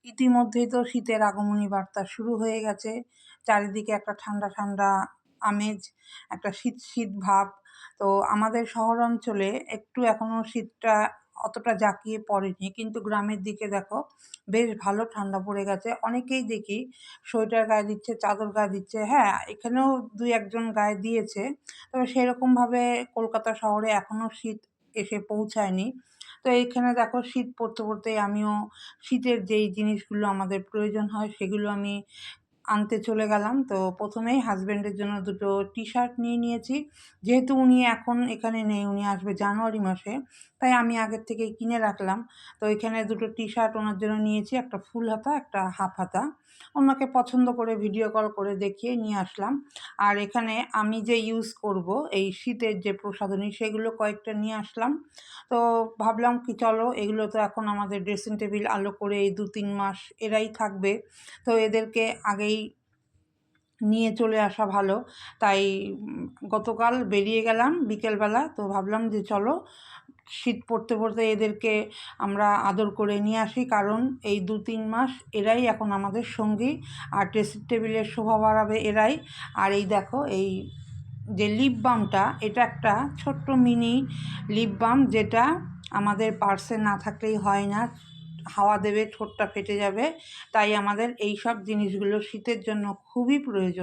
ইতিমধ্যেই তো শীতের আগমনী বার্তা শুরু হয়ে গেছে। চারিদিকে একটা ঠান্ডা, ঠান্ডা আমেজ, একটা শীত, শীত ভাব। তো আমাদের শহর অঞ্চলে একটু এখনো শীতটা অতটা জাঁকিয়ে পড়েনি। কিন্তু গ্রামের দিকে দেখো বেশ ভালো ঠান্ডা পড়ে গেছে। অনেকেই দেখি সোয়েটার গায়ে দিচ্ছে, চাদর গায়ে দিচ্ছে। হ্যাঁ, এখানেও ২-১ জন গায়ে দিয়েছে। তবে সেরকমভাবে কলকাতা শহরে এখনো শীত এসে পৌঁছায়নি। তো এইখানে দেখো শীত পড়তে, পড়তেই আমিও শীতের যেই জিনিসগুলো আমাদের প্রয়োজন হয় সেগুলো আমি আনতে চলে গেলাম। তো প্রথমেই হাসব্যান্ডের জন্য দুটো টি-শার্ট নিয়ে নিয়েছি। যেহেতু উনি এখন এখানে নেই, উনি আসবে জানুয়ারি মাসে, তাই আমি আগের থেকেই কিনে রাখলাম। তো এখানে দুটো টি-শার্ট ওনার জন্য নিয়েছি, একটা ফুল হাতা, একটা হাফ হাতা। ওনাকে পছন্দ করে ভিডিও কল করে দেখিয়ে নিয়ে আসলাম। আর এখানে আমি যে ইউজ করব এই শীতের যে প্রসাধনী সেগুলো কয়েকটা নিয়ে আসলাম। তো ভাবলাম কি চলো এগুলো তো এখন আমাদের ড্রেসিং টেবিল আলো করে এই ২-৩ মাস এরাই থাকবে। তো এদেরকে আগেই নিয়ে চলে আসা ভালো। তাই গতকাল বেরিয়ে গেলাম বিকেলবেলা। তো ভাবলাম যে চলো শীত পড়তে, পড়তে এদেরকে আমরা আদর করে নিয়ে আসি। কারণ এই ২-৩ মাস এরাই এখন আমাদের সঙ্গী। আর ড্রেসিং টেবিলের শোভা বাড়াবে এরাই। আর এই দেখো এই যে লিপ বামটা, এটা একটা ছোট্ট মিনি লিপ বাম, যেটা আমাদের পার্সে না থাকলেই হয় না। হাওয়া দেবে, ঠোঁটটা ফেটে যাবে। তাই আমাদের এই সব জিনিসগুলো শীতের জন্য খুবই প্রয়োজন।